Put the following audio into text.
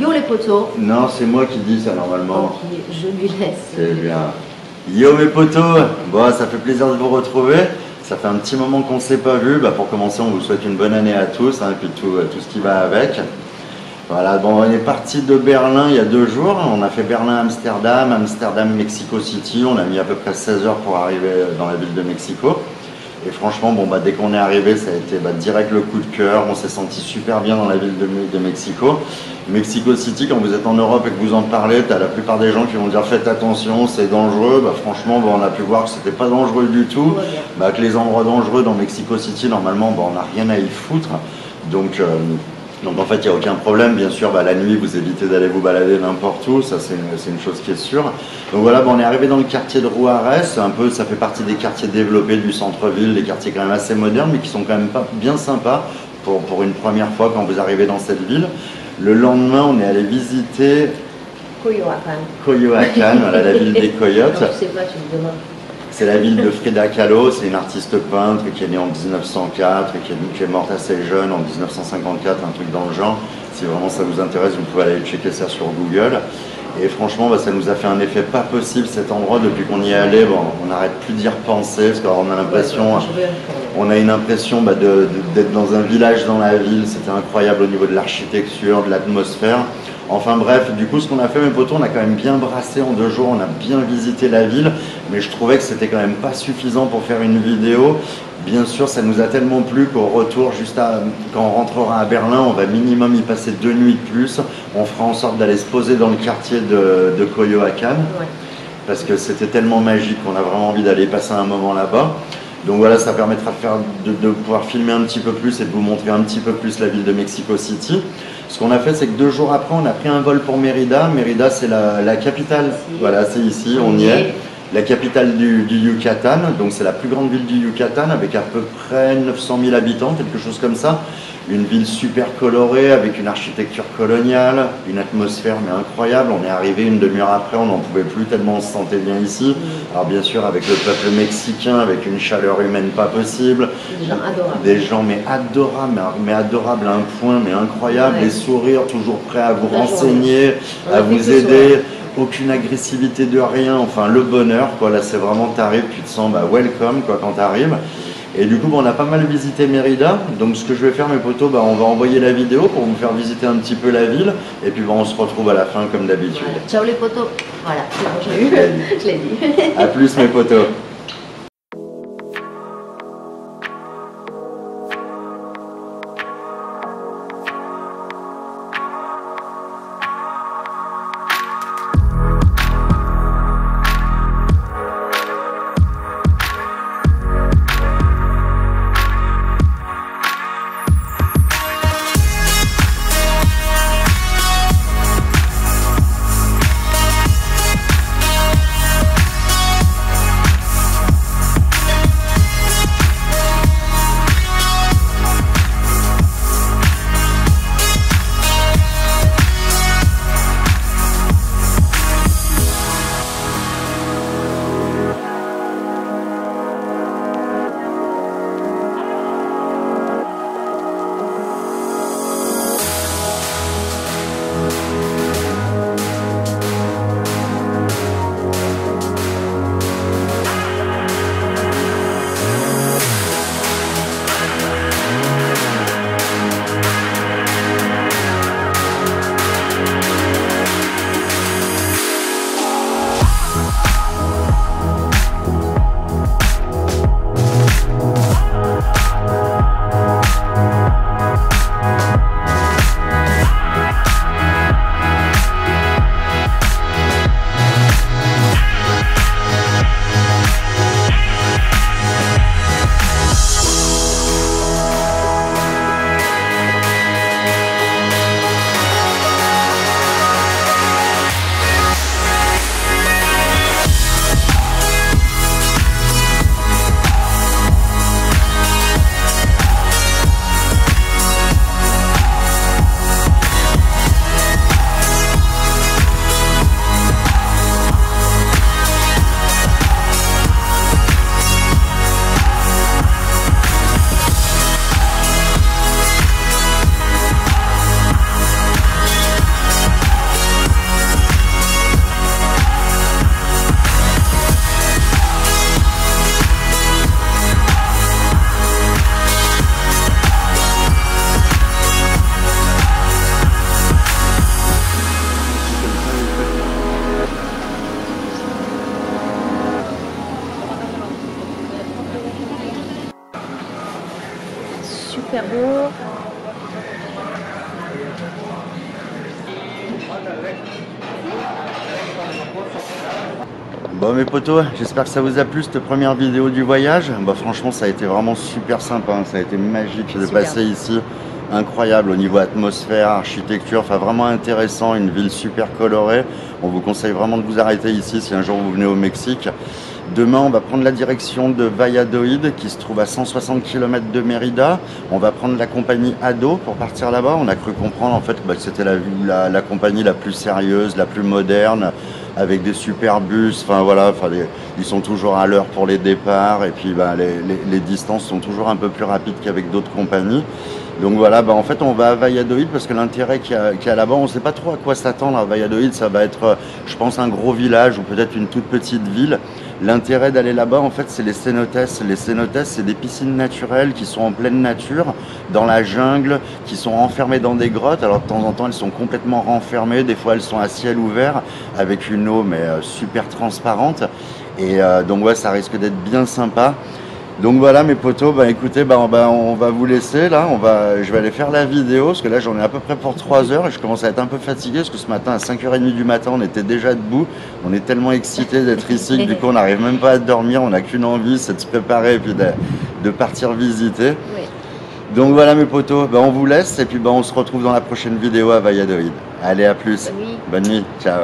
Yo les potos. Non, c'est moi qui dis ça normalement. Ok, je lui laisse. C'est bien. Yo mes potos, bon, ça fait plaisir de vous retrouver. Ça fait un petit moment qu'on ne s'est pas vu. Pour commencer, on vous souhaite une bonne année à tous, et puis tout ce qui va avec. Voilà, bon, on est parti de Berlin il y a 2 jours. On a fait Berlin-Amsterdam, Amsterdam-Mexico City. On a mis à peu près 16 heures pour arriver dans la ville de Mexico. Et franchement, dès qu'on est arrivé, ça a été direct le coup de cœur. On s'est senti super bien dans la ville de Mexico. Mexico City, quand vous êtes en Europe et que vous en parlez, tu as la plupart des gens qui vont dire faites attention, c'est dangereux. Franchement, on a pu voir que c'était pas dangereux du tout. Que les endroits dangereux dans Mexico City, normalement, on n'a rien à y foutre. Donc en fait, il n'y a aucun problème. Bien sûr, la nuit, vous évitez d'aller vous balader n'importe où. Ça, c'est une chose qui est sûre. Donc voilà, on est arrivé dans le quartier de Juárez. Ça fait partie des quartiers développés du centre-ville, des quartiers quand même assez modernes, mais qui sont quand même pas bien sympas pour une première fois quand vous arrivez dans cette ville. Le lendemain, on est allé visiter Coyoacán, voilà, la ville des coyotes. Non, je sais pas, tu me demandes. C'est la ville de Frida Kahlo, c'est une artiste peintre qui est née en 1904 et qui est morte assez jeune en 1954, un truc dans le genre. Si vraiment ça vous intéresse, vous pouvez aller checker ça sur Google. Et franchement, ça nous a fait un effet pas possible cet endroit. Depuis qu'on y est allé, on n'arrête plus d'y repenser parce qu'on a l'impression, une impression d'être dans un village dans la ville. C'était incroyable au niveau de l'architecture, de l'atmosphère. Enfin bref, du coup, ce qu'on a fait, mes potos, on a quand même bien brassé en 2 jours, on a bien visité la ville, mais je trouvais que c'était quand même pas suffisant pour faire une vidéo. Bien sûr, ça nous a tellement plu qu'au retour, quand on rentrera à Berlin, on va minimum y passer 2 nuits de plus. On fera en sorte d'aller se poser dans le quartier de Coyoacán, parce que c'était tellement magique qu'on a vraiment envie d'aller passer un moment là-bas. Donc voilà, ça permettra de pouvoir filmer un petit peu plus et de vous montrer un petit peu plus la ville de Mexico City. Ce qu'on a fait, c'est que 2 jours après, on a pris un vol pour Mérida. Mérida, c'est la capitale. Voilà, c'est ici, on y est. La capitale du Yucatan. Donc c'est la plus grande ville du Yucatan avec à peu près 900 000 habitants, quelque chose comme ça. Une ville super colorée avec une architecture coloniale, une atmosphère incroyable. On est arrivé 1 demi-heure après, on n'en pouvait plus tellement on se sentait bien ici. Alors bien sûr avec le peuple mexicain, avec une chaleur humaine pas possible. Des gens adorables. Des gens adorables à un point, incroyable. Les sourires, toujours prêts à vous renseigner, à vous aider. Aucune agressivité de rien, enfin le bonheur, là c'est vraiment, t'arrives, tu te sens welcome quand t'arrives. Et du coup, on a pas mal visité Mérida. Donc, ce que je vais faire, mes potos, on va envoyer la vidéo pour vous faire visiter un petit peu la ville. Et puis, on se retrouve à la fin, comme d'habitude. Voilà. Ciao les potos. Voilà, c'est bon, je l'ai dit. À plus, mes potos. super beau. Bon mes potos, j'espère que ça vous a plu cette première vidéo du voyage. Bah franchement ça a été vraiment super sympa, hein. Ça a été magique de passer ici. Incroyable au niveau atmosphère, architecture, enfin vraiment intéressant, une ville super colorée. On vous conseille vraiment de vous arrêter ici si un jour vous venez au Mexique. Demain, on va prendre la direction de Valladolid, qui se trouve à 160 km de Mérida. On va prendre la compagnie Ado pour partir là-bas. On a cru comprendre en fait que c'était la compagnie la plus sérieuse, la plus moderne, avec des super bus. Enfin voilà, ils sont toujours à l'heure pour les départs et puis les distances sont toujours un peu plus rapides qu'avec d'autres compagnies. Donc voilà, en fait on va à Valladolid parce que l'intérêt qu'il y a là-bas, on ne sait pas trop à quoi s'attendre. À Valladolid, ça va être, je pense, un gros village ou peut-être une toute petite ville. L'intérêt d'aller là-bas, en fait, c'est les cénotes. Les cénotes, c'est des piscines naturelles qui sont en pleine nature, dans la jungle, qui sont renfermées dans des grottes. Alors de temps en temps, elles sont complètement renfermées. Des fois, elles sont à ciel ouvert avec une eau mais super transparente. Et donc ouais, ça risque d'être bien sympa. Donc voilà mes potos, écoutez, on va vous laisser là, je vais aller faire la vidéo parce que là j'en ai à peu près pour 3 heures et je commence à être un peu fatigué parce que ce matin à 5h30 du matin on était déjà debout, on est tellement excités d'être ici que du coup on n'arrive même pas à dormir, on n'a qu'une envie, c'est de se préparer et puis de partir visiter. Oui. Donc voilà mes potos, on vous laisse et puis on se retrouve dans la prochaine vidéo à Valladolid. Allez, à plus, bonne nuit, ciao.